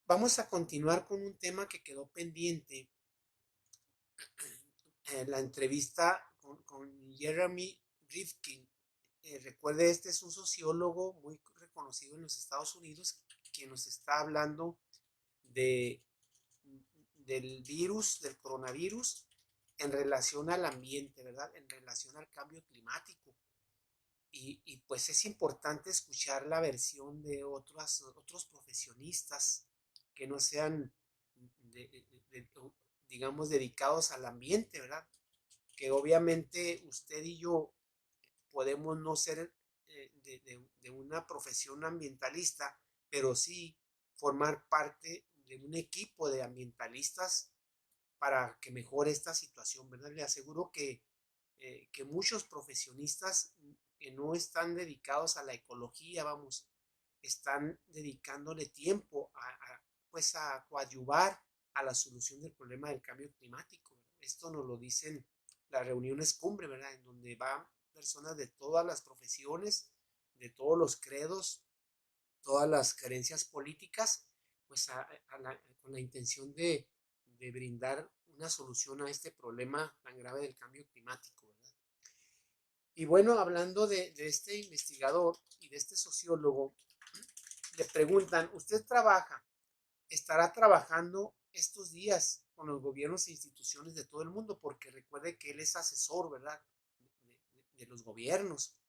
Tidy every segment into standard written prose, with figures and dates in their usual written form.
Vamos a continuar con un tema que quedó pendiente en la entrevista con Jeremy Rifkin. Recuerde, este es un sociólogo muy reconocido en los Estados Unidos que nos está hablando de, del virus, del coronavirus, en relación al ambiente, ¿verdad? En relación al cambio climático. Pues es importante escuchar la versión de otros profesionistas que no sean, de, de, de, digamos, dedicados al ambiente, ¿verdad? Que obviamente usted y yo podemos no ser de una profesión ambientalista, pero sí formar parte de un equipo de ambientalistas para que mejore esta situación, ¿verdad? Le aseguro que muchos profesionistas que no están dedicados a la ecología, vamos, están dedicándole tiempo pues a coadyuvar a la solución del problema del cambio climático. ¿Verdad? Esto nos lo dicen las reuniones cumbre, ¿verdad? En donde van personas de todas las profesiones, de todos los credos, todas las creencias políticas, pues con la intención de brindar una solución a este problema tan grave del cambio climático, ¿verdad? Y bueno, hablando de este investigador y de este sociólogo, le preguntan, ¿usted estará trabajando estos días con los gobiernos e instituciones de todo el mundo? Porque recuerde que él es asesor, ¿verdad? De los gobiernos.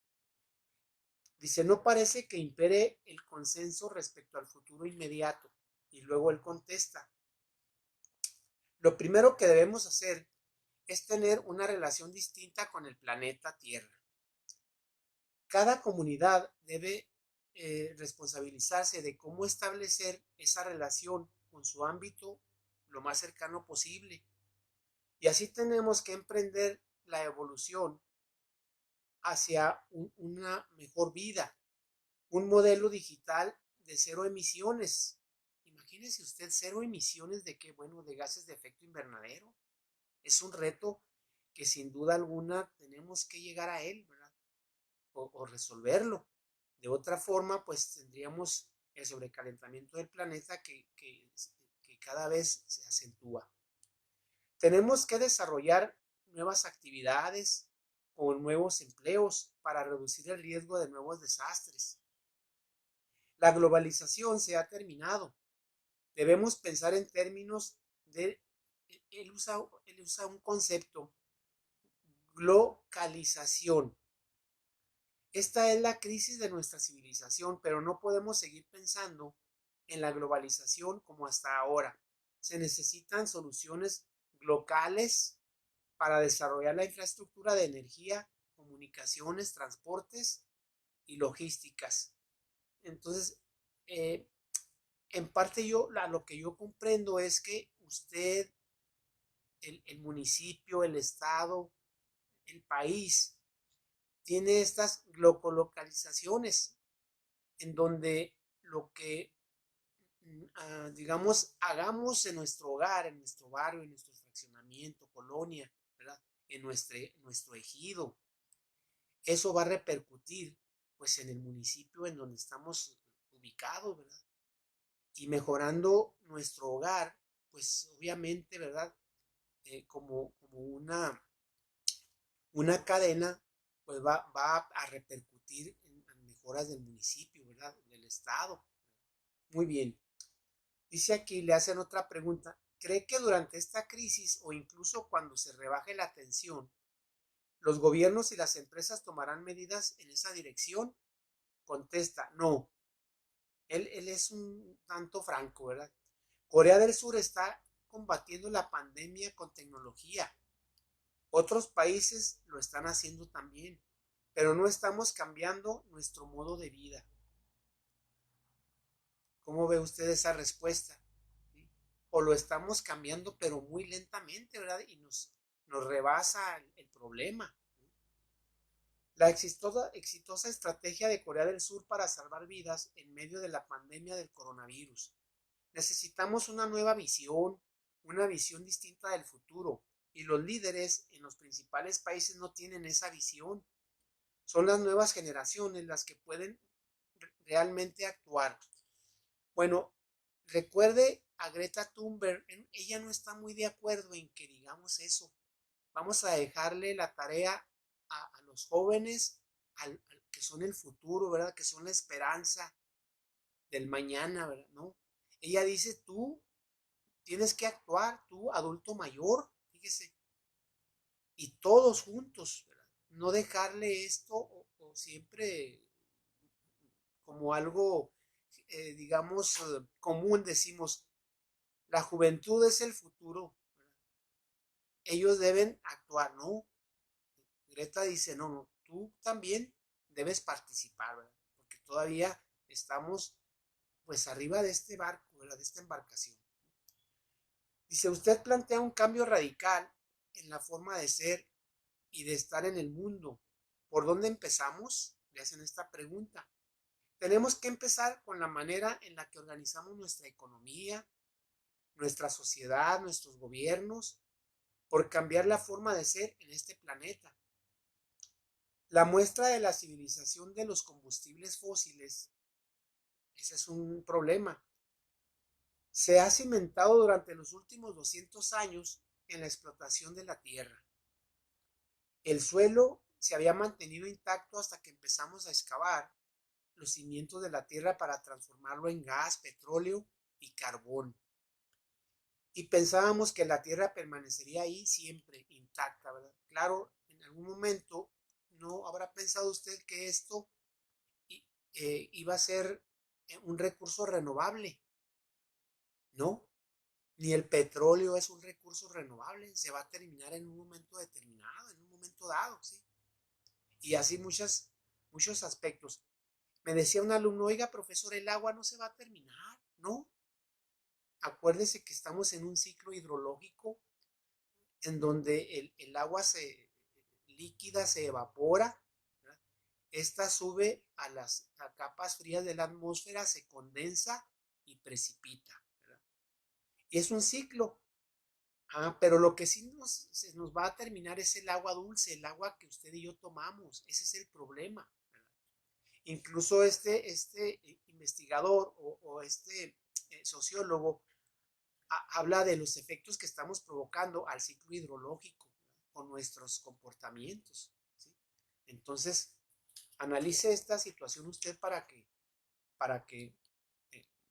Dice, no parece que impere el consenso respecto al futuro inmediato. Y luego él contesta, lo primero que debemos hacer es tener una relación distinta con el planeta Tierra. Cada comunidad debe responsabilizarse de cómo establecer esa relación con su ámbito lo más cercano posible. Y así tenemos que emprender la evolución hacia una mejor vida, un modelo digital de cero emisiones. Imagínese usted cero emisiones de qué, bueno, de gases de efecto invernadero. Es un reto que sin duda alguna tenemos que llegar a él, ¿verdad? O resolverlo. De otra forma, pues tendríamos el sobrecalentamiento del planeta que cada vez se acentúa. Tenemos que desarrollar nuevas actividades o nuevos empleos para reducir el riesgo de nuevos desastres. La globalización se ha terminado. Debemos pensar en términos de, él usa un concepto, globalización. Esta es la crisis de nuestra civilización, pero no podemos seguir pensando en la globalización como hasta ahora. Se necesitan soluciones locales para desarrollar la infraestructura de energía, comunicaciones, transportes y logísticas. Entonces, eh, en parte lo que yo comprendo es que usted, el municipio, el estado, el país, tiene estas localizaciones en donde lo que, digamos, hagamos en nuestro hogar, en nuestro barrio, en nuestro fraccionamiento, colonia, ¿verdad? En nuestro ejido, eso va a repercutir pues en el municipio en donde estamos ubicados, ¿verdad? Y mejorando nuestro hogar, pues obviamente, ¿verdad? Como una cadena, pues va a repercutir en mejoras del municipio, ¿verdad? Del estado. Muy bien. Dice aquí, le hacen otra pregunta. ¿Cree que durante esta crisis o incluso cuando se rebaje la tensión, los gobiernos y las empresas tomarán medidas en esa dirección? Contesta, no. Él es un tanto franco, ¿verdad? Corea del Sur está combatiendo la pandemia con tecnología. Otros países lo están haciendo también, pero no estamos cambiando nuestro modo de vida. ¿Cómo ve usted esa respuesta? ¿Sí? O lo estamos cambiando, pero muy lentamente, ¿verdad? Y nos rebasa el problema. La exitosa estrategia de Corea del Sur para salvar vidas en medio de la pandemia del coronavirus. Necesitamos una visión distinta del futuro, y los líderes en los principales países no tienen esa visión. Son las nuevas generaciones las que pueden realmente actuar. Bueno, Recuerde a Greta Thunberg, ella no está muy de acuerdo en que digamos eso. Vamos a dejarle la tarea a los jóvenes, que son el futuro, ¿verdad? Que son la esperanza del mañana, ¿verdad? ¿No? Ella dice, tú tienes que actuar, tú adulto mayor, fíjese, y todos juntos, ¿verdad? No dejarle esto o siempre como algo, digamos, común, decimos, la juventud es el futuro, ¿verdad? Ellos deben actuar, ¿no? Greta dice, no, no, tú también debes participar, ¿verdad? Porque todavía estamos pues arriba de este barco, ¿verdad? De esta embarcación. Dice, usted plantea un cambio radical en la forma de ser y de estar en el mundo. ¿Por dónde empezamos? Le hacen esta pregunta. Tenemos que empezar con la manera en la que organizamos nuestra economía, nuestra sociedad, nuestros gobiernos, por cambiar la forma de ser en este planeta. La muestra de la civilización de los combustibles fósiles, ese es un problema, se ha cimentado durante los últimos 200 años en la explotación de la tierra. El suelo se había mantenido intacto hasta que empezamos a excavar los cimientos de la tierra para transformarlo en gas, petróleo y carbón. Y pensábamos que la tierra permanecería ahí siempre intacta, ¿verdad? Claro, en algún momento no habrá pensado usted que esto iba a ser un recurso renovable, ¿no? Ni el petróleo es un recurso renovable, se va a terminar en un momento determinado, en un momento dado, ¿sí? Y así muchos aspectos. Me decía un alumno, oiga, profesor, el agua no se va a terminar, ¿no? Acuérdese que estamos en un ciclo hidrológico en donde el agua líquida se evapora, ¿verdad? Esta sube a capas frías de la atmósfera, se condensa y precipita, ¿verdad? Y es un ciclo. Pero lo que sí se nos va a terminar es el agua dulce, el agua que usted y yo tomamos. Ese es el problema, ¿verdad? Incluso este investigador o este sociólogo habla de los efectos que estamos provocando al ciclo hidrológico, ¿verdad? Con nuestros comportamientos, ¿sí? Entonces, analice esta situación usted para que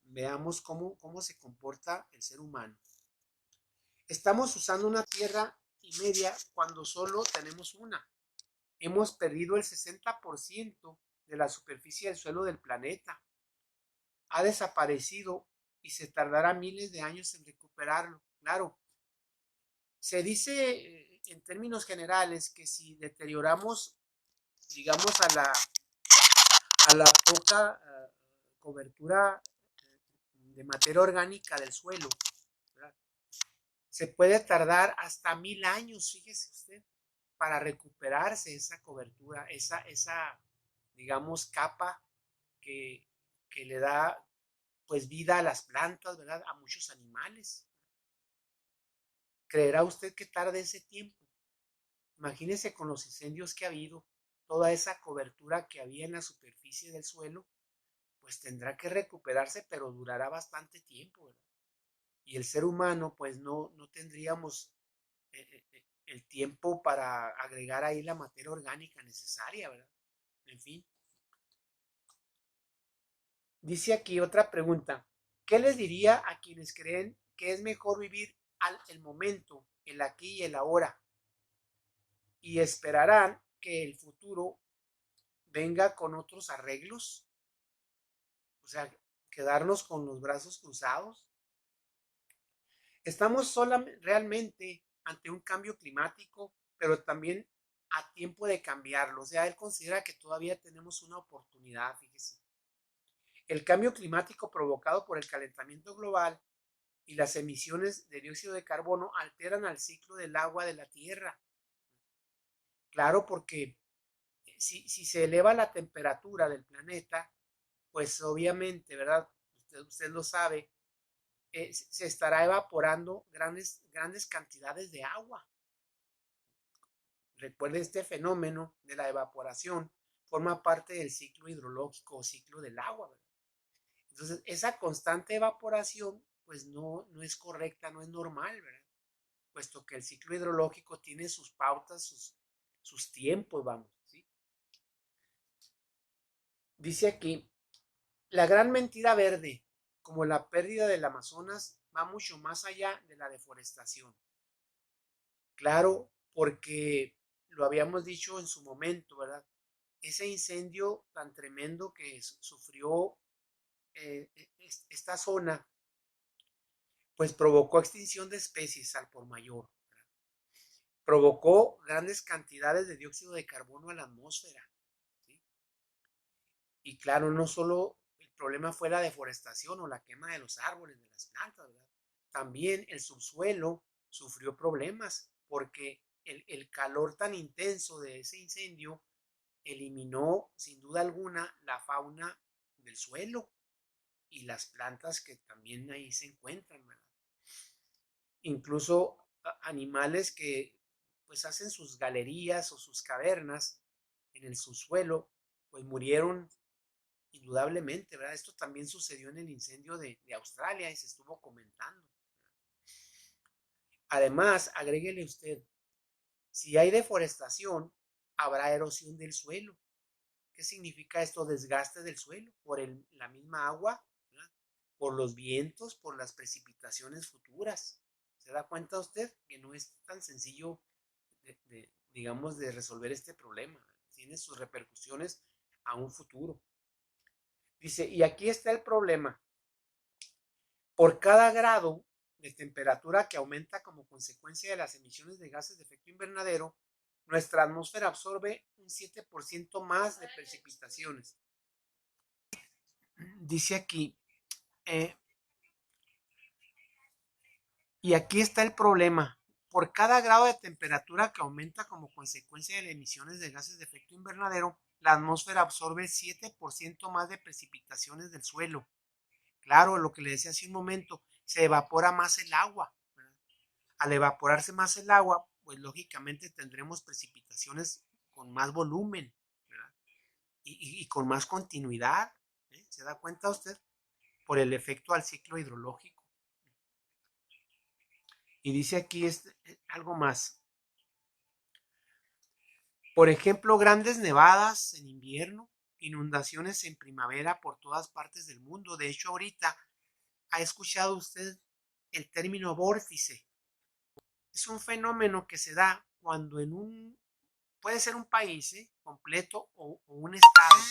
veamos cómo se comporta el ser humano. Estamos usando una tierra y media cuando solo tenemos una. Hemos perdido el 60% de la superficie del suelo del planeta. Ha desaparecido y se tardará miles de años en recuperarlo. Claro, se dice en términos generales que si deterioramos, digamos, a la poca cobertura de materia orgánica del suelo, ¿verdad? Se puede tardar hasta 1000 años, fíjese usted, para recuperarse esa cobertura, esa digamos, capa que, que le da pues vida a las plantas, ¿verdad? A muchos animales. ¿Creerá usted que tarde ese tiempo? Imagínese con los incendios que ha habido, toda esa cobertura que había en la superficie del suelo, pues tendrá que recuperarse, pero durará bastante tiempo, ¿verdad? Y el ser humano, pues no tendríamos el tiempo para agregar ahí la materia orgánica necesaria, ¿verdad? En fin. Dice aquí otra pregunta. ¿Qué les diría a quienes creen que es mejor vivir el momento, el aquí y el ahora, y esperarán que el futuro venga con otros arreglos? O sea, quedarnos con los brazos cruzados. Estamos realmente ante un cambio climático, pero también a tiempo de cambiarlo. O sea, él considera que todavía tenemos una oportunidad, fíjese. El cambio climático provocado por el calentamiento global y las emisiones de dióxido de carbono alteran al ciclo del agua de la Tierra. Claro, porque si se eleva la temperatura del planeta, pues obviamente, ¿verdad? Usted lo sabe, se estará evaporando grandes cantidades de agua. Recuerde, este fenómeno de la evaporación forma parte del ciclo hidrológico o ciclo del agua, ¿verdad? Entonces, esa constante evaporación, pues no es correcta, no es normal, ¿verdad? Puesto que el ciclo hidrológico tiene sus pautas, sus tiempos, vamos, ¿sí? Dice aquí, la gran mentira verde, como la pérdida del Amazonas, va mucho más allá de la deforestación. Claro, porque lo habíamos dicho en su momento, ¿verdad? Ese incendio tan tremendo que sufrió esta zona, pues provocó extinción de especies al por mayor. Provocó grandes cantidades de dióxido de carbono a la atmósfera, ¿sí? Y claro, no solo el problema fue la deforestación o la quema de los árboles, de las plantas, ¿verdad? También el subsuelo sufrió problemas porque el calor tan intenso de ese incendio eliminó sin duda alguna la fauna del suelo y las plantas que también ahí se encuentran, ¿verdad? Incluso animales que pues hacen sus galerías o sus cavernas en el subsuelo, pues murieron indudablemente, ¿verdad? Esto también sucedió en el incendio de Australia y se estuvo comentando. Además, agréguele usted, si hay deforestación, habrá erosión del suelo. ¿Qué significa esto? Desgaste del suelo por la misma agua, ¿verdad? Por los vientos, por las precipitaciones futuras. ¿Se da cuenta usted que no es tan sencillo, digamos, de resolver este problema? Tiene sus repercusiones a un futuro. Dice, y aquí está el problema. Por cada grado de temperatura que aumenta como consecuencia de las emisiones de gases de efecto invernadero, nuestra atmósfera absorbe un 7% más de precipitaciones. Dice aquí, eh, y aquí está el problema. Por cada grado de temperatura que aumenta como consecuencia de las emisiones de gases de efecto invernadero, la atmósfera absorbe 7% más de precipitaciones del suelo. Claro, lo que le decía hace un momento, se evapora más el agua. Al evaporarse más el agua, pues lógicamente tendremos precipitaciones con más volumen, ¿verdad? Y con más continuidad. ¿Se da cuenta usted? Por el efecto al ciclo hidrológico. Y dice aquí algo más. Por ejemplo, grandes nevadas en invierno, inundaciones en primavera por todas partes del mundo. De hecho, ahorita ha escuchado usted el término vórtice. Es un fenómeno que se da cuando puede ser un país completo o un estado.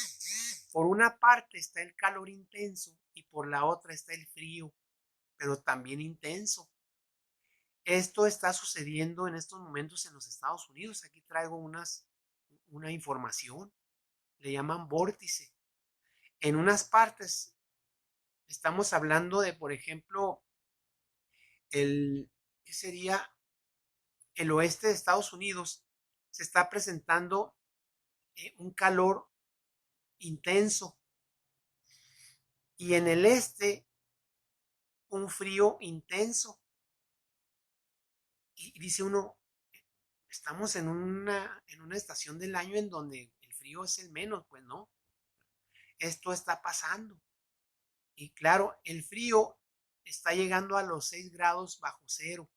Por una parte está el calor intenso y por la otra está el frío, pero también intenso. Esto está sucediendo en estos momentos en los Estados Unidos. Aquí traigo una información. Le llaman vórtice. En unas partes estamos hablando de, por ejemplo, ¿qué sería? El oeste de Estados Unidos se está presentando un calor intenso y en el este un frío intenso. Y dice uno, estamos en una estación del año en donde el frío es el menos, pues no, esto está pasando. Y claro, el frío está llegando a los 6 grados bajo cero.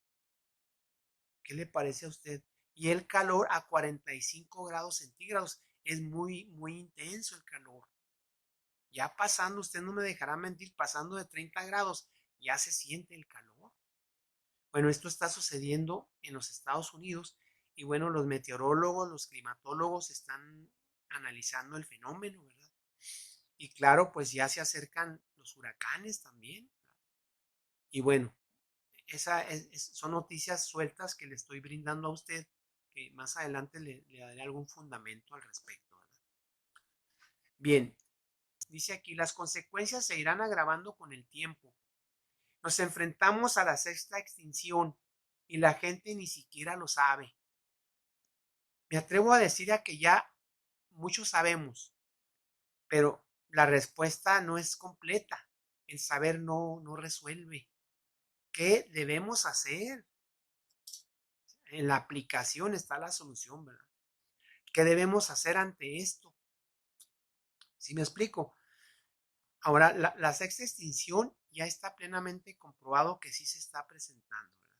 ¿Qué le parece a usted? Y el calor a 45 grados centígrados. Es muy, muy intenso el calor. Ya pasando, usted no me dejará mentir, pasando de 30 grados, ya se siente el calor. Bueno, esto está sucediendo en los Estados Unidos y bueno, los meteorólogos, los climatólogos están analizando el fenómeno, ¿verdad? Y claro, pues ya se acercan los huracanes también. Y bueno, son noticias sueltas que le estoy brindando a usted, que más adelante le daré algún fundamento al respecto, ¿verdad? Bien, dice aquí, las consecuencias se irán agravando con el tiempo. Nos enfrentamos a la sexta extinción y la gente ni siquiera lo sabe. Me atrevo a decir a que ya muchos sabemos, pero la respuesta no es completa. El saber no resuelve. ¿Qué debemos hacer? En la aplicación está la solución, ¿verdad? ¿Qué debemos hacer ante esto? ¿Sí me explico? Ahora, la sexta extinción ya está plenamente comprobado que sí se está presentando, ¿verdad?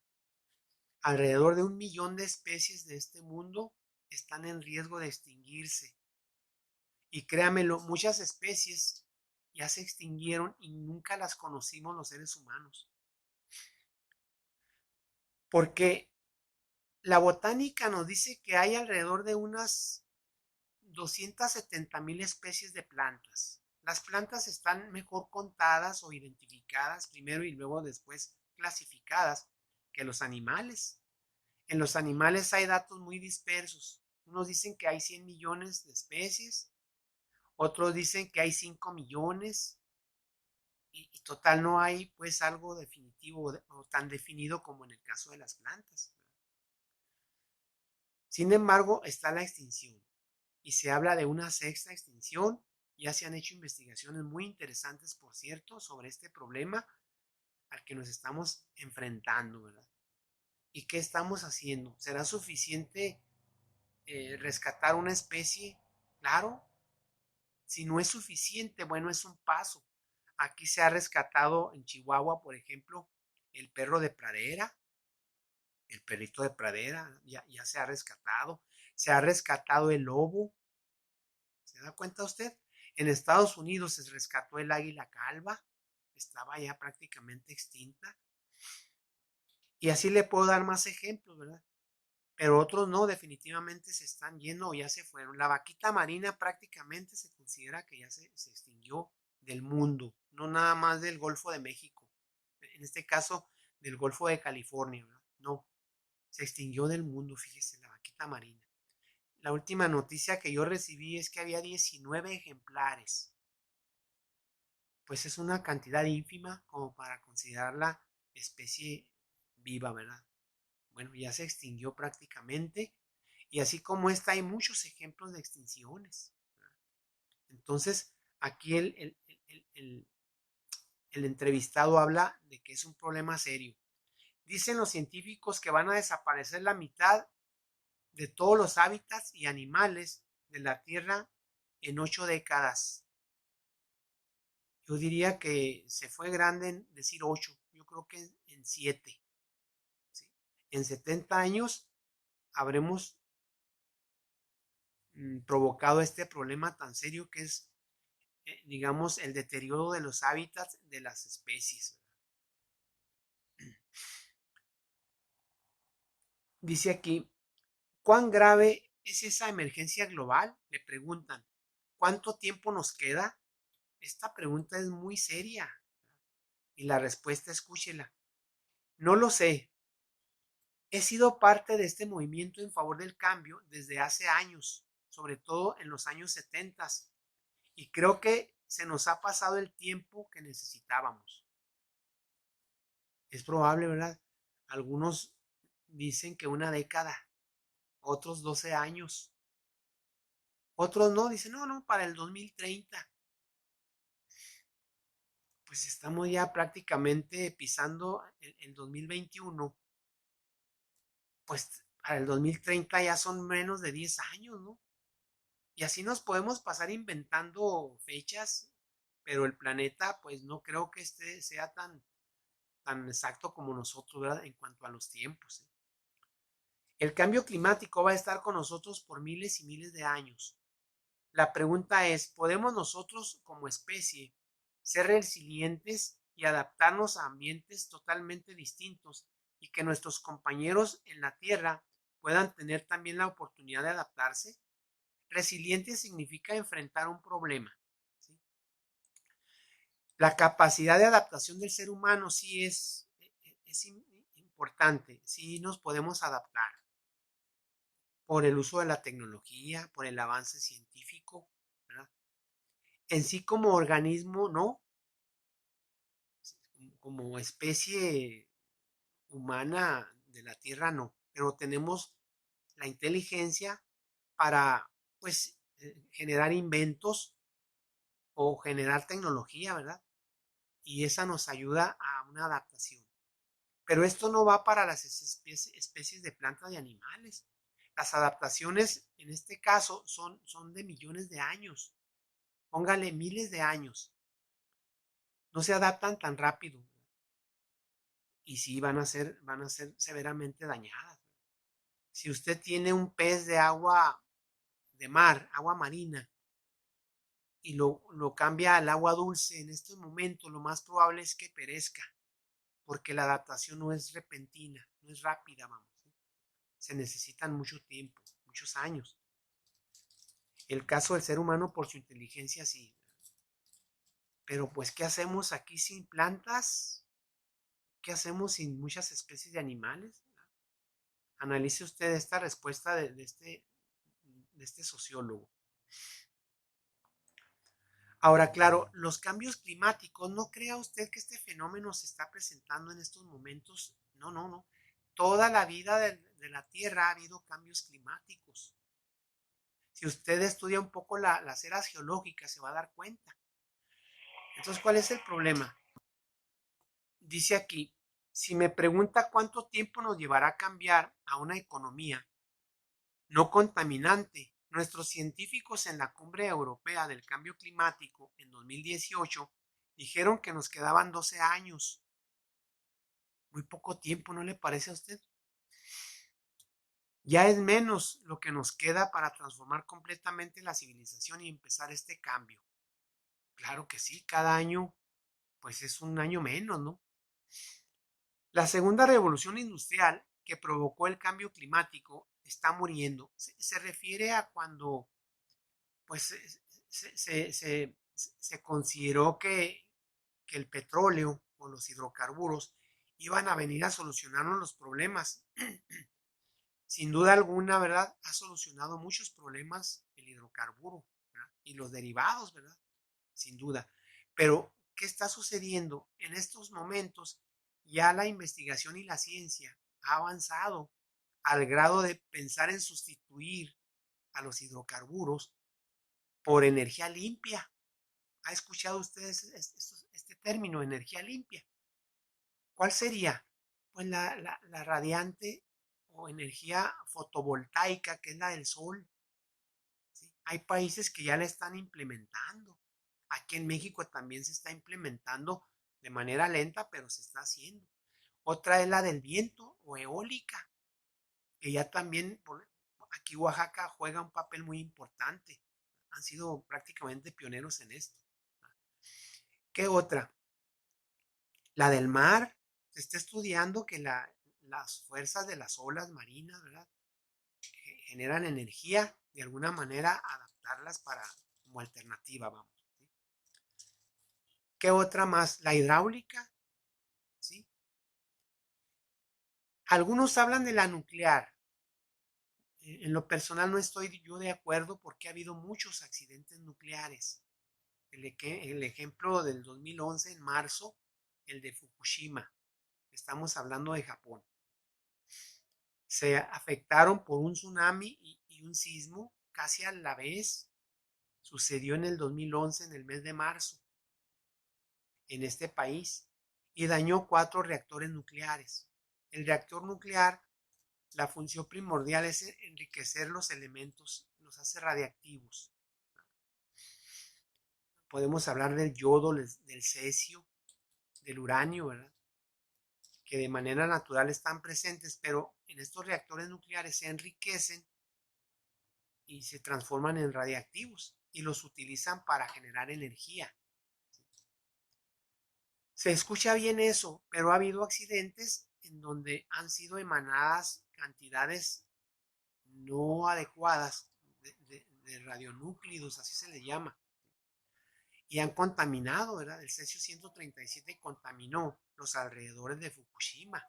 Alrededor de 1 millón de especies de este mundo están en riesgo de extinguirse. Y créamelo, muchas especies ya se extinguieron y nunca las conocimos los seres humanos. Porque la botánica nos dice que hay alrededor de unas 270,000 especies de plantas. Las plantas están mejor contadas o identificadas primero y luego después clasificadas que los animales. En los animales hay datos muy dispersos. Unos dicen que hay 100 millones de especies, otros dicen que hay 5 millones y total no hay pues algo definitivo o tan definido como en el caso de las plantas. Sin embargo, está la extinción y se habla de una sexta extinción. Ya se han hecho investigaciones muy interesantes, por cierto, sobre este problema al que nos estamos enfrentando, ¿verdad? ¿Y qué estamos haciendo? ¿Será suficiente rescatar una especie? Claro. Si no es suficiente, bueno, es un paso. Aquí se ha rescatado en Chihuahua, por ejemplo, el perro de pradera, el perrito de pradera, ya se ha rescatado. Se ha rescatado el lobo. ¿Se da cuenta usted? En Estados Unidos se rescató el águila calva, estaba ya prácticamente extinta. Y así le puedo dar más ejemplos, ¿verdad? Pero otros no, definitivamente se están yendo o ya se fueron. La vaquita marina prácticamente se considera que ya se extinguió del mundo, no nada más del Golfo de México, en este caso del Golfo de California, ¿verdad? No, se extinguió del mundo, fíjese, la vaquita marina. La última noticia que yo recibí es que había 19 ejemplares. Pues es una cantidad ínfima como para considerarla especie viva, ¿verdad? Bueno, ya se extinguió prácticamente y así como esta hay muchos ejemplos de extinciones. Entonces, aquí el entrevistado habla de que es un problema serio. Dicen los científicos que van a desaparecer la mitad de todos los hábitats y animales de la Tierra en 8 décadas. Yo diría que se fue grande en decir 8, yo creo que en 7. ¿Sí? En 70 años habremos provocado este problema tan serio que es, digamos, el deterioro de los hábitats de las especies. Dice aquí, ¿cuán grave es esa emergencia global? Le preguntan, ¿cuánto tiempo nos queda? Esta pregunta es muy seria y la respuesta, escúchela. No lo sé. He sido parte de este movimiento en favor del cambio desde hace años, sobre todo en los años 70, y creo que se nos ha pasado el tiempo que necesitábamos. Es probable, ¿verdad? Algunos dicen que una década, otros 12 años, otros no, dicen, no, no, para el 2030. Pues estamos ya prácticamente pisando el 2021, pues para el 2030 ya son menos de 10 años, ¿no? Y así nos podemos pasar inventando fechas, pero el planeta, pues no creo que este sea tan exacto como nosotros, ¿verdad? En cuanto a los tiempos. El cambio climático va a estar con nosotros por miles y miles de años. La pregunta es, ¿podemos nosotros como especie ser resilientes y adaptarnos a ambientes totalmente distintos y que nuestros compañeros en la Tierra puedan tener también la oportunidad de adaptarse? Resiliente significa enfrentar un problema. ¿Sí? La capacidad de adaptación del ser humano sí es importante, sí nos podemos adaptar por el uso de la tecnología, por el avance científico, ¿verdad? En sí como organismo, no, como especie humana de la Tierra, no, pero tenemos la inteligencia para, pues, generar inventos o generar tecnología, ¿verdad? Y esa nos ayuda a una adaptación. Pero esto no va para las especies de plantas y animales. Las adaptaciones, en este caso, son de millones de años. Póngale miles de años. no se adaptan tan rápido y sí van a ser severamente dañadas. Si usted tiene un pez de agua de mar, agua marina, y lo cambia al agua dulce en este momento, lo más probable es que perezca, porque la adaptación no es repentina, no es rápida, vamos. ¿Sí? Se necesitan mucho tiempo, muchos años. El caso del ser humano por su inteligencia sí. Pero pues, ¿qué hacemos aquí sin plantas? ¿Qué hacemos sin muchas especies de animales? Analice usted esta respuesta de este sociólogo. Ahora, claro, los cambios climáticos, no crea usted que este fenómeno se está presentando en estos momentos. No, no, no. Toda la vida de la Tierra ha habido cambios climáticos. Si usted estudia un poco las eras geológicas, se va a dar cuenta. Entonces, ¿cuál es el problema? Dice aquí, si me pregunta cuánto tiempo nos llevará a cambiar a una economía no contaminante, nuestros científicos en la Cumbre Europea del Cambio Climático en 2018 dijeron que nos quedaban 12 años. Muy poco tiempo, ¿no le parece a usted? Ya es menos lo que nos queda para transformar completamente la civilización y empezar este cambio. Claro que sí, cada año pues es un año menos, ¿no? La segunda revolución industrial que provocó el cambio climático está muriendo. Se refiere a cuando pues se consideró que el petróleo o los hidrocarburos iban a venir a solucionarnos los problemas. Sin duda alguna, ¿verdad? Ha solucionado muchos problemas el hidrocarburo, ¿verdad? Y los derivados, ¿verdad? Sin duda. Pero, ¿qué está sucediendo? En estos momentos ya la investigación y la ciencia ha avanzado al grado de pensar en sustituir a los hidrocarburos por energía limpia. ¿Ha escuchado usted este término, energía limpia? ¿Cuál sería? Pues la radiante o energía fotovoltaica, que es la del sol. ¿Sí? Hay países que ya la están implementando. Aquí en México también se está implementando de manera lenta, pero se está haciendo. Otra es la del viento o eólica, que ya también aquí Oaxaca juega un papel muy importante. Han sido prácticamente pioneros en esto. ¿Qué otra? La del mar. Se está estudiando que las fuerzas de las olas marinas, ¿verdad? Generan energía, de alguna manera adaptarlas para como alternativa, vamos. ¿Sí? ¿Qué otra más? La hidráulica, ¿sí? Algunos hablan de la nuclear. En lo personal no estoy yo de acuerdo porque ha habido muchos accidentes nucleares. El ejemplo del 2011 en marzo, el de Fukushima. Estamos hablando de Japón. Se afectaron por un tsunami y un sismo casi a la vez. Sucedió en el 2011, en el mes de marzo, en este país, y dañó 4 reactores nucleares. El reactor nuclear, la función primordial es enriquecer los elementos, los hace radiactivos. Podemos hablar del yodo, del cesio, del uranio, ¿verdad? Que de manera natural están presentes, pero en estos reactores nucleares se enriquecen y se transforman en radiactivos y los utilizan para generar energía. Se escucha bien eso, pero ha habido accidentes en donde han sido emanadas cantidades no adecuadas de radionúclidos, así se le llama, y han contaminado, ¿verdad? El cesio 137 contaminó los alrededores de Fukushima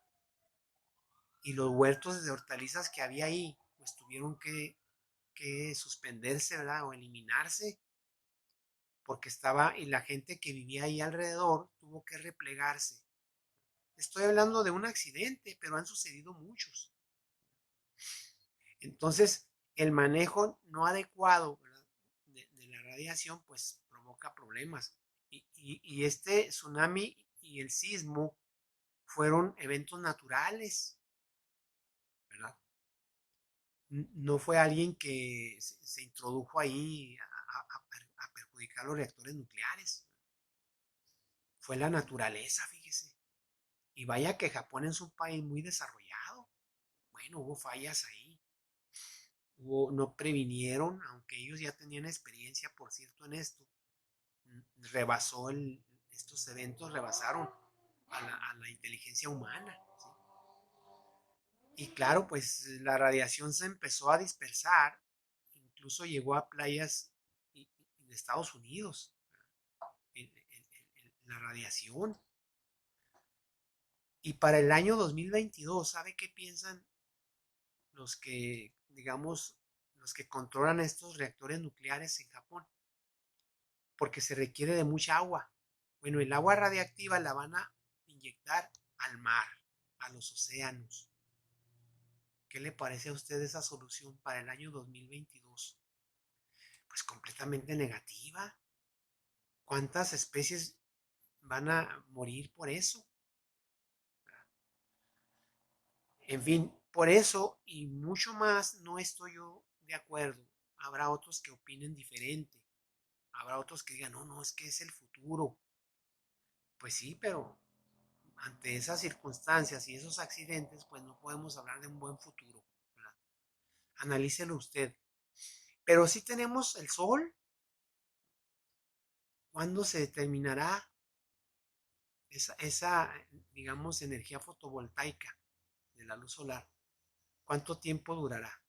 y los huertos de hortalizas que había ahí, pues tuvieron que suspenderse, ¿verdad? O eliminarse porque estaba, y la gente que vivía ahí alrededor tuvo que replegarse. Estoy hablando de un accidente, pero han sucedido muchos. Entonces, el manejo no adecuado, ¿verdad? De la radiación, pues provoca problemas. Y este tsunami y el sismo fueron eventos naturales, ¿verdad? No fue alguien que se introdujo ahí a perjudicar los reactores nucleares. fue la naturaleza, fíjese. Y vaya que Japón es un país muy desarrollado. Bueno, hubo fallas ahí. No previnieron, aunque ellos ya tenían experiencia, por cierto, en esto. Rebasó estos eventos, rebasaron a la inteligencia humana. ¿Sí? Y claro, pues la radiación se empezó a dispersar, incluso llegó a playas de Estados Unidos, la radiación. Y para el año 2022, ¿sabe qué piensan los que, digamos, los que controlan estos reactores nucleares en Japón? Porque se requiere de mucha agua. Bueno, el agua radiactiva la van a inyectar al mar, a los océanos. ¿Qué le parece a usted esa solución para el año 2022? Pues completamente negativa. ¿Cuántas especies van a morir por eso? En fin, por eso y mucho más no estoy yo de acuerdo. Habrá otros que opinen diferente. Habrá otros que digan, no, no, es que es el futuro. Pues sí, pero ante esas circunstancias y esos accidentes, pues no podemos hablar de un buen futuro, ¿verdad? Analícelo usted. Pero sí tenemos el sol. ¿Cuándo se determinará esa, digamos, energía fotovoltaica de la luz solar? ¿Cuánto tiempo durará?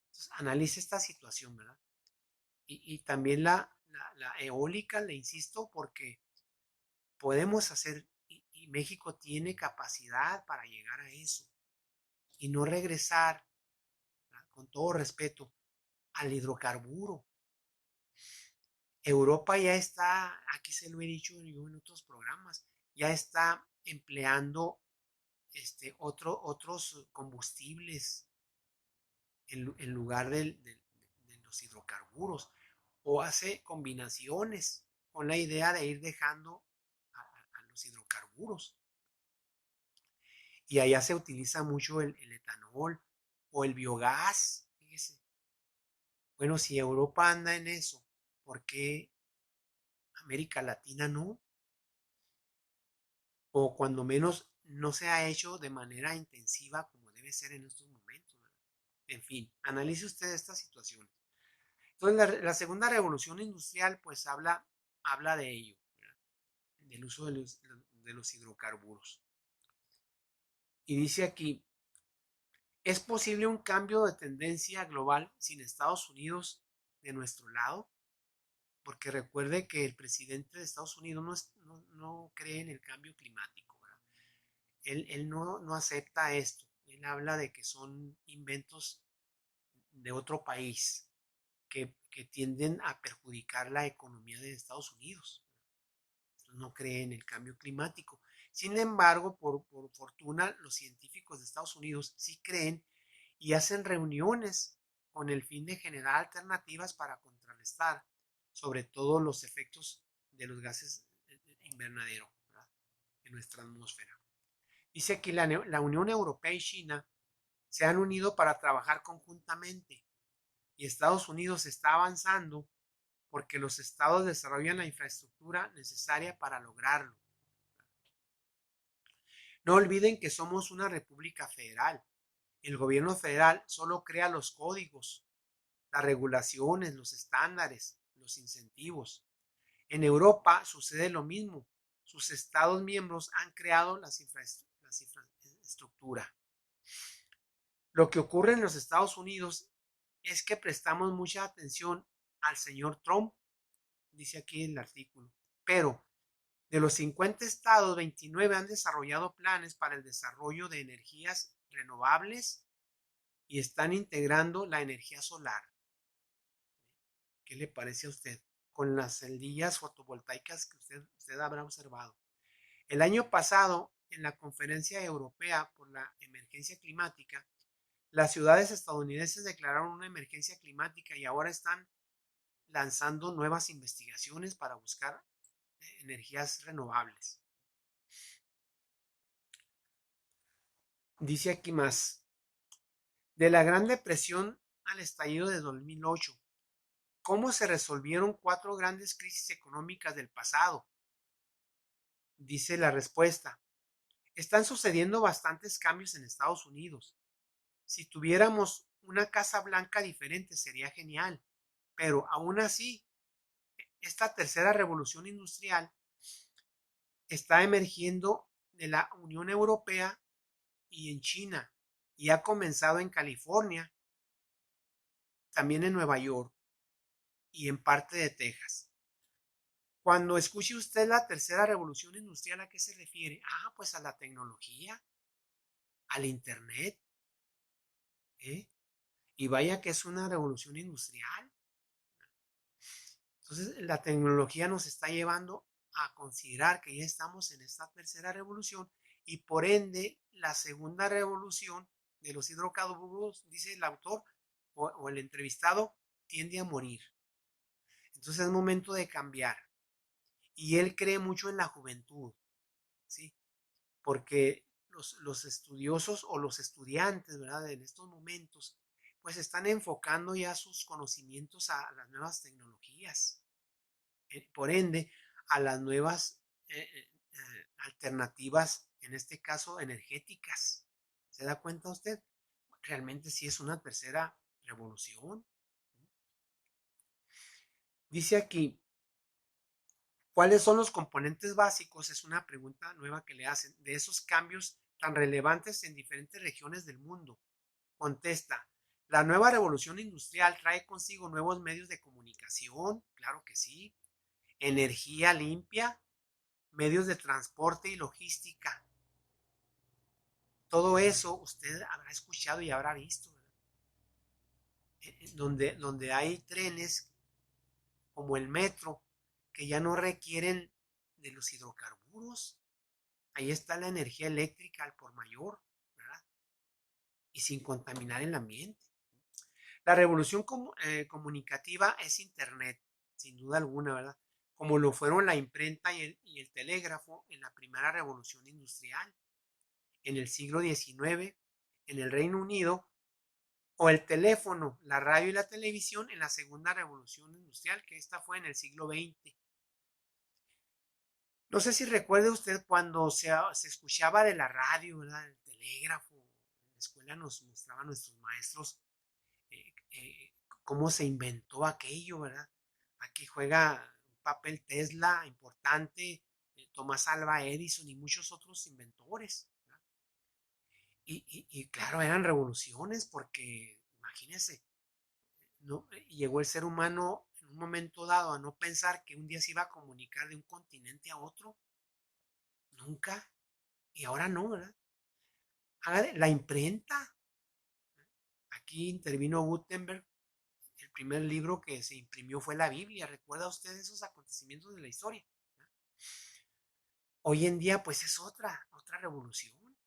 Entonces, analice esta situación, ¿verdad? Y también la eólica, le insisto, porque podemos hacer, y México tiene capacidad para llegar a eso, y no regresar, con todo respeto, al hidrocarburo. Europa ya está, aquí se lo he dicho yo en otros programas, ya está empleando otros combustibles en lugar de los hidrocarburos, o hace combinaciones con la idea de ir dejando a los hidrocarburos. Y allá se utiliza mucho el etanol o el biogás. Fíjese. Bueno, si Europa anda en eso, ¿por qué América Latina no? O cuando menos no se ha hecho de manera intensiva como debe ser en estos momentos. En fin, analice usted esta situación. Entonces, la segunda revolución industrial, pues habla de ello, ¿verdad? Del uso de los hidrocarburos. Y dice aquí, ¿es posible un cambio de tendencia global sin Estados Unidos de nuestro lado? Porque recuerde que el presidente de Estados Unidos no cree en el cambio climático, ¿verdad? Él no acepta esto. Él habla de que son inventos de otro país que tienden a perjudicar la economía de Estados Unidos. No cree en el cambio climático. Sin embargo, por fortuna, los científicos de Estados Unidos sí creen y hacen reuniones con el fin de generar alternativas para contrarrestar, sobre todo los efectos de los gases invernadero, ¿verdad? En nuestra atmósfera. Dice aquí la Unión Europea y China se han unido para trabajar conjuntamente y Estados Unidos está avanzando porque los estados desarrollan la infraestructura necesaria para lograrlo. No olviden que somos una república federal. El gobierno federal solo crea los códigos, las regulaciones, los estándares, los incentivos. En Europa sucede lo mismo. Sus estados miembros han creado las infraestructuras. Lo que ocurre en los Estados Unidos es que prestamos mucha atención al señor Trump, dice aquí el artículo, pero de los 50 estados, 29 han desarrollado planes para el desarrollo de energías renovables y están integrando la energía solar. ¿Qué le parece a usted? Con las celdillas fotovoltaicas que usted habrá observado. El año pasado, en la Conferencia Europea por la Emergencia Climática, las ciudades estadounidenses declararon una emergencia climática y ahora están lanzando nuevas investigaciones para buscar energías renovables. Dice aquí más, de la Gran Depresión al estallido de 2008, ¿cómo se resolvieron 4 grandes crisis económicas del pasado? Dice la respuesta: están sucediendo bastantes cambios en Estados Unidos. Si tuviéramos una Casa Blanca diferente sería genial, pero aún así, esta tercera revolución industrial está emergiendo de la Unión Europea y en China, y ha comenzado en California, también en Nueva York y en parte de Texas. Cuando escuche usted la tercera revolución industrial, ¿a qué se refiere? Ah, pues a la tecnología, al internet, ¿eh? Y vaya que es una revolución industrial. Entonces, la tecnología nos está llevando a considerar que ya estamos en esta tercera revolución y por ende la segunda revolución de los hidrocarburos, dice el autor o el entrevistado, tiende a morir. Entonces es momento de cambiar. Y él cree mucho en la juventud, ¿sí? Porque los estudiosos o los estudiantes, ¿verdad? En estos momentos, pues están enfocando ya sus conocimientos a las nuevas tecnologías. Por ende, a las nuevas alternativas, en este caso energéticas. ¿Se da cuenta usted? Realmente sí es una tercera revolución. Dice aquí, ¿cuáles son los componentes básicos? Es una pregunta nueva que le hacen de esos cambios tan relevantes en diferentes regiones del mundo. Contesta, la nueva revolución industrial trae consigo nuevos medios de comunicación, claro que sí, energía limpia, medios de transporte y logística. Todo eso usted habrá escuchado y habrá visto, ¿verdad? Donde hay trenes como el metro que ya no requieren de los hidrocarburos. Ahí está la energía eléctrica al por mayor, ¿verdad? Y sin contaminar el ambiente. La revolución comunicativa es Internet, sin duda alguna, ¿verdad? Como lo fueron la imprenta y el telégrafo en la primera revolución industrial, en el siglo XIX, en el Reino Unido, o el teléfono, la radio y la televisión en la segunda revolución industrial, que esta fue en el siglo XX. No sé si recuerde usted cuando se escuchaba de la radio, ¿verdad? El telégrafo. En la escuela nos mostraban nuestros maestros cómo se inventó aquello, ¿verdad? Aquí juega un papel Tesla importante, Tomás Alva Edison y muchos otros inventores. ¿Verdad? Y claro, eran revoluciones porque, imagínense, no, llegó el ser humano en un momento dado a no pensar que un día se iba a comunicar de un continente a otro. Nunca. Y ahora no, ¿verdad? La imprenta. Aquí intervino Gutenberg. El primer libro que se imprimió fue la Biblia. ¿Recuerda usted esos acontecimientos de la historia? Hoy en día, pues es otra revolución,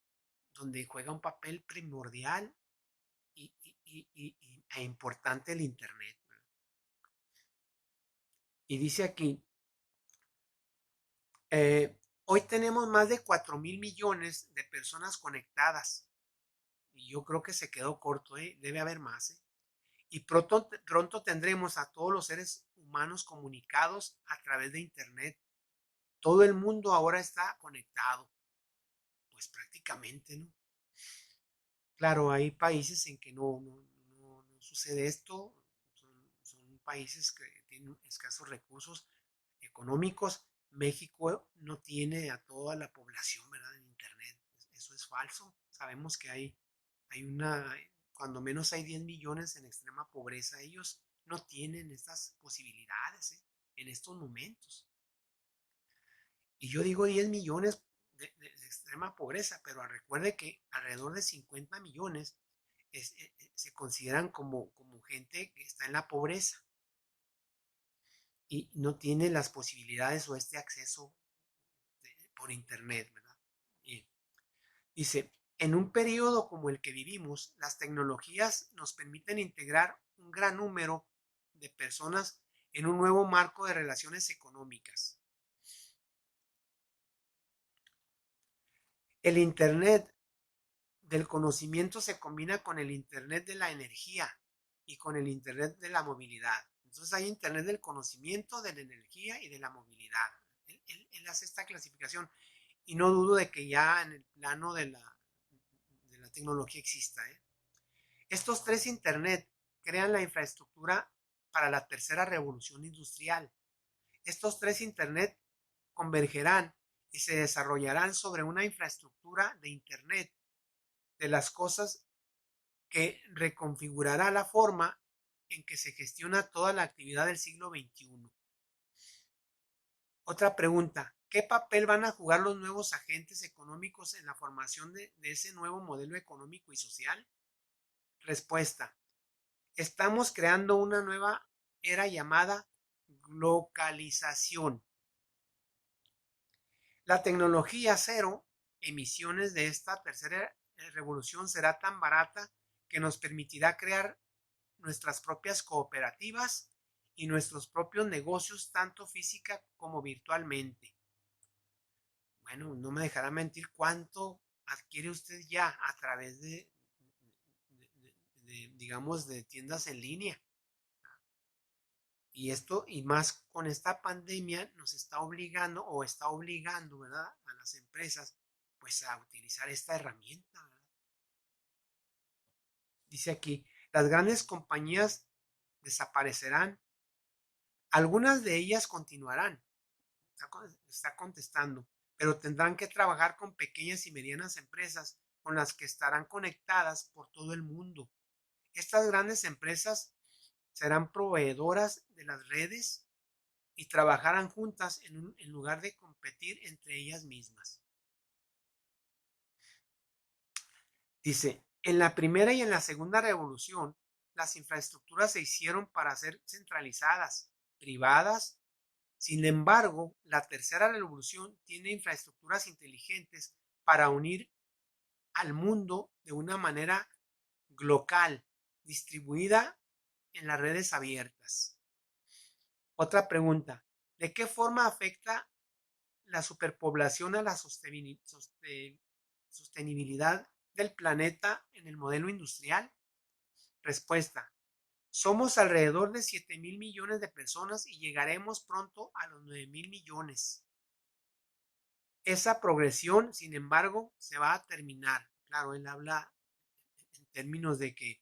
donde juega un papel primordial e importante el Internet. Y dice aquí, hoy tenemos más de 4.000 millones de personas conectadas. Y yo creo que se quedó corto, ¿eh? Debe haber más. ¿Eh? Y pronto tendremos a todos los seres humanos comunicados a través de Internet. Todo el mundo ahora está conectado, pues prácticamente, ¿no? Claro, hay países en que no sucede esto, son países que tienen escasos recursos económicos. México no tiene a toda la población, ¿verdad? En Internet. Eso es falso. Sabemos que hay cuando menos hay 10 millones en extrema pobreza. Ellos no tienen estas posibilidades, ¿eh? En estos momentos. Y yo digo 10 millones de extrema pobreza, pero recuerde que alrededor de 50 millones se consideran como gente que está en la pobreza y no tiene las posibilidades o este acceso por internet, ¿verdad? Y dice, en un periodo como el que vivimos, las tecnologías nos permiten integrar un gran número de personas en un nuevo marco de relaciones económicas. El Internet del conocimiento se combina con el Internet de la energía y con el Internet de la movilidad. Entonces hay Internet del conocimiento, de la energía y de la movilidad. él hace esta clasificación y no dudo de que ya en el plano de la tecnología exista. Estos tres Internet crean la infraestructura para la tercera revolución industrial. Estos tres Internet convergerán y se desarrollarán sobre una infraestructura de Internet de las cosas que reconfigurará la forma en que se gestiona toda la actividad del siglo XXI. Otra pregunta, ¿qué papel van a jugar los nuevos agentes económicos en la formación de ese nuevo modelo económico y social? Respuesta, estamos creando una nueva era llamada globalización. La tecnología cero emisiones de esta tercera revolución será tan barata que nos permitirá crear nuestras propias cooperativas y nuestros propios negocios, tanto física como virtualmente. Bueno, no me dejará mentir cuánto adquiere usted ya a través digamos, de tiendas en línea. Y esto, y más con esta pandemia, nos está obligando o está obligando, ¿verdad?, a las empresas, pues a utilizar esta herramienta, ¿verdad? Dice aquí, las grandes compañías desaparecerán, algunas de ellas continuarán, está contestando, pero tendrán que trabajar con pequeñas y medianas empresas con las que estarán conectadas por todo el mundo. Estas grandes empresas serán proveedoras de las redes y trabajarán juntas en lugar de competir entre ellas mismas. Dice, en la primera y en la segunda revolución, las infraestructuras se hicieron para ser centralizadas, privadas. Sin embargo, la tercera revolución tiene infraestructuras inteligentes para unir al mundo de una manera global, distribuida en las redes abiertas. Otra pregunta, ¿de qué forma afecta la superpoblación a la sostenibilidad del planeta en el modelo industrial? Respuesta, somos alrededor de 7,000 millones de personas y llegaremos pronto a los 9,000 millones. Esa progresión, sin embargo, se va a terminar. Claro, él habla en términos de que,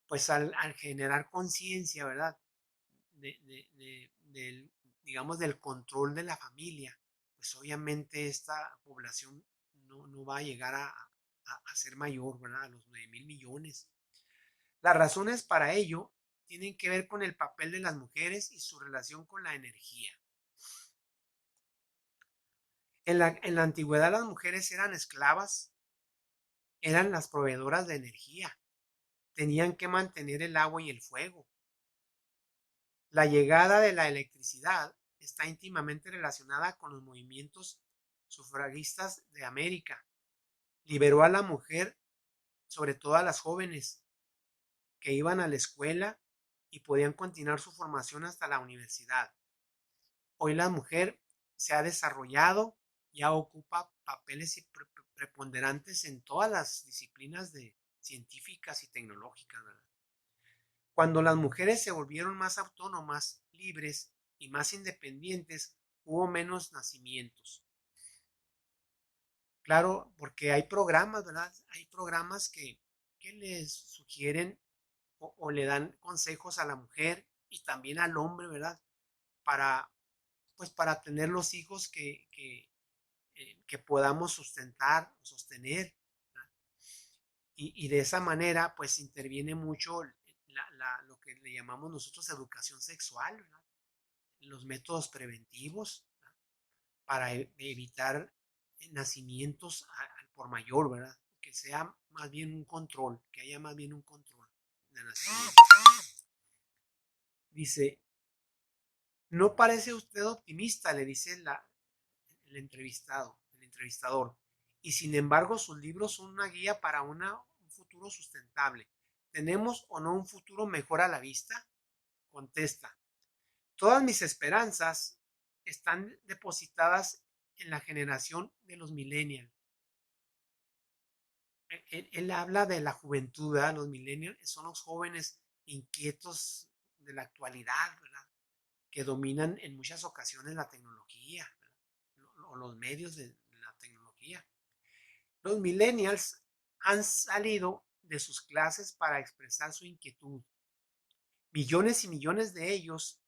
pues al generar conciencia, ¿verdad?, del, digamos, del control de la familia, pues obviamente esta población no va a llegar a ser mayor, ¿verdad?, a los 9,000 millones. Las razones para ello tienen que ver con el papel de las mujeres y su relación con la energía. En la antigüedad las mujeres eran esclavas, eran las proveedoras de energía, tenían que mantener el agua y el fuego. La llegada de la electricidad está íntimamente relacionada con los movimientos sufragistas de América. Liberó a la mujer, sobre todo a las jóvenes, que iban a la escuela y podían continuar su formación hasta la universidad. Hoy la mujer se ha desarrollado, ya ocupa papeles preponderantes en todas las disciplinas científicas y tecnológicas, ¿verdad? Cuando las mujeres se volvieron más autónomas, libres y más independientes, hubo menos nacimientos. Claro, porque hay programas, ¿verdad? Hay programas que les sugieren o le dan consejos a la mujer y también al hombre, ¿verdad? Para, pues para tener los hijos que podamos sostener. Y de esa manera, pues interviene mucho lo que le llamamos nosotros educación sexual, ¿verdad?, los métodos preventivos, ¿verdad?, para evitar nacimientos al por mayor, ¿verdad? Que sea más bien un control, que haya más bien un control de nacimiento. Dice, no parece usted optimista, le dice el entrevistador, y sin embargo sus libros son una guía para un futuro sustentable. ¿Tenemos o no un futuro mejor a la vista? Contesta, todas mis esperanzas están depositadas en la generación de los millennials. Él habla de la juventud, ¿verdad? Los millennials son los jóvenes inquietos de la actualidad, ¿verdad?, que dominan en muchas ocasiones la tecnología, ¿verdad? o los medios de la tecnología. Los millennials han salido de sus clases para expresar su inquietud. Millones y millones de ellos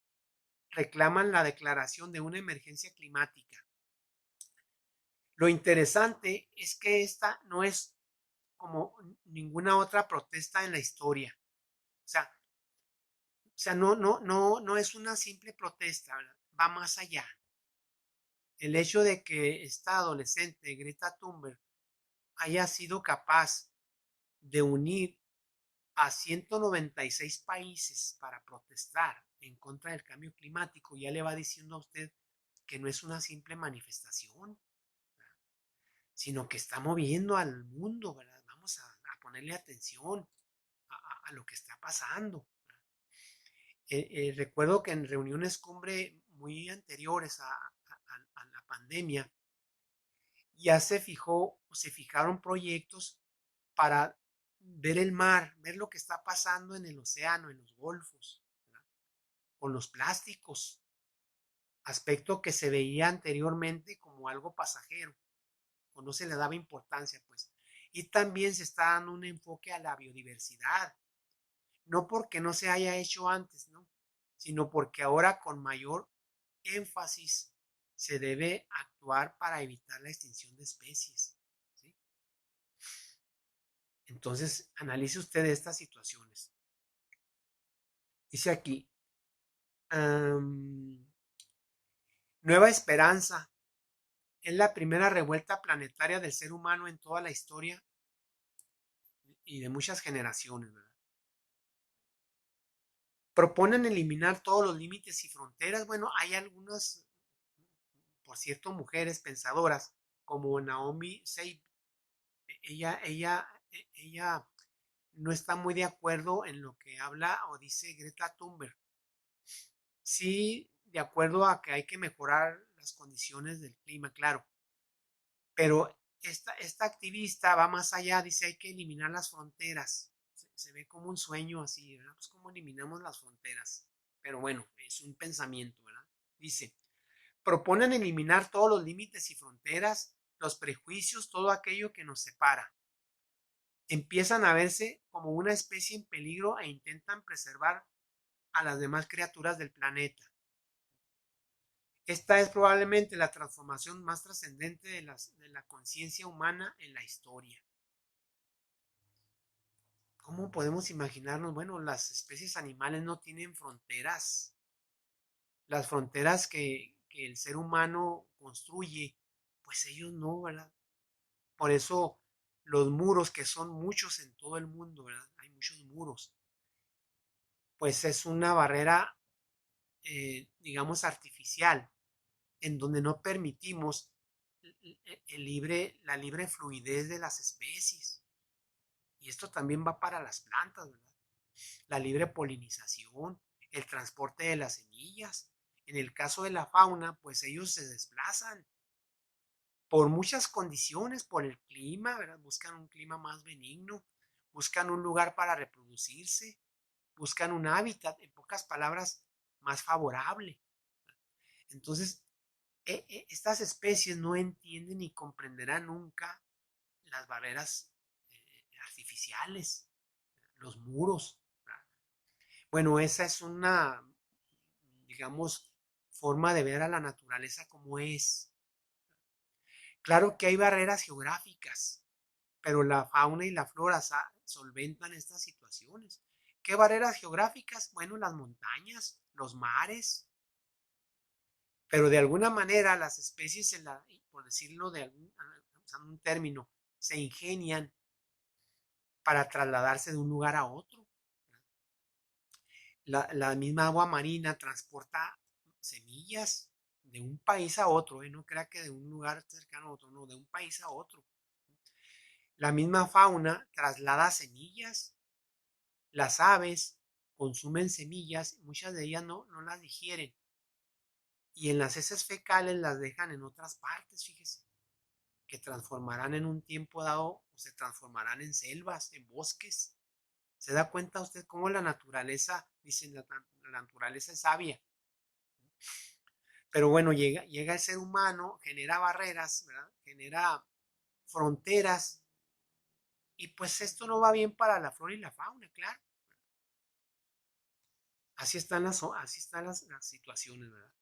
reclaman la declaración de una emergencia climática. Lo interesante es que esta no es como ninguna otra protesta en la historia. No es una simple protesta, ¿verdad? Va más allá. El hecho de que esta adolescente, Greta Thunberg, haya sido capaz de unir a 196 países para protestar en contra del cambio climático, ya le va diciendo a usted que no es una simple manifestación, sino que está moviendo al mundo, ¿verdad? Vamos a ponerle atención a lo que está pasando. Recuerdo que en reuniones cumbre muy anteriores a la pandemia, ya se fijaron proyectos para ver el mar, ver lo que está pasando en el océano, en los golfos, ¿verdad? Con los plásticos, aspecto que se veía anteriormente como algo pasajero, o no se le daba importancia, pues. Y también se está dando un enfoque a la biodiversidad, no porque no se haya hecho antes, ¿no? Sino porque ahora con mayor énfasis se debe actuar para evitar la extinción de especies, ¿sí? Entonces, analice usted estas situaciones. Dice aquí, um, Nueva Esperanza es la primera revuelta planetaria del ser humano en toda la historia y de muchas generaciones, ¿verdad? Proponen eliminar todos los límites y fronteras. Bueno, hay algunas, por cierto, mujeres pensadoras, como Naomi Seib. Ella no está muy de acuerdo en lo que habla o dice Greta Thunberg. Sí, de acuerdo a que hay que mejorar las condiciones del clima, claro, pero esta activista va más allá, dice hay que eliminar las fronteras. Se ve como un sueño así, ¿verdad? Pues cómo eliminamos las fronteras. Pero bueno, es un pensamiento, ¿verdad? Dice, proponen eliminar todos los límites y fronteras, los prejuicios, todo aquello que nos separa. Empiezan a verse como una especie en peligro e intentan preservar a las demás criaturas del planeta. Esta es probablemente la transformación más trascendente de la conciencia humana en la historia. ¿Cómo podemos imaginarnos? Bueno, las especies animales no tienen fronteras. Las fronteras que el ser humano construye, pues ellos no, ¿verdad? Por eso los muros, que son muchos en todo el mundo, ¿verdad? Hay muchos muros. Pues es una barrera, digamos, artificial, en donde no permitimos la libre fluidez de las especies. Y esto también va para las plantas, ¿verdad? La libre polinización, el transporte de las semillas. En el caso de la fauna, pues ellos se desplazan por muchas condiciones, por el clima, ¿verdad? Buscan un clima más benigno, buscan un lugar para reproducirse, buscan un hábitat, en pocas palabras, más favorable. Entonces, estas especies no entienden ni comprenderán nunca las barreras artificiales, los muros. Bueno, esa es una, digamos, forma de ver a la naturaleza como es. Claro que hay barreras geográficas, pero la fauna y la flora solventan estas situaciones. ¿Qué barreras geográficas? Bueno, las montañas, los mares, pero de alguna manera las especies, por decirlo usando un término, se ingenian para trasladarse de un lugar a otro. La misma agua marina transporta semillas de un país a otro, no crea que de un lugar cercano a otro, no, de un país a otro. La misma fauna traslada semillas, las aves consumen semillas, muchas de ellas no las digieren y en las heces fecales las dejan en otras partes, fíjese, que transformarán en un tiempo dado o se transformarán en selvas, en bosques. ¿Se da cuenta usted cómo la naturaleza, dicen la naturaleza es sabia? Pero bueno, llega el ser humano, genera barreras, ¿verdad? Genera fronteras y pues esto no va bien para la flora y la fauna, claro. Así están las situaciones, ¿verdad?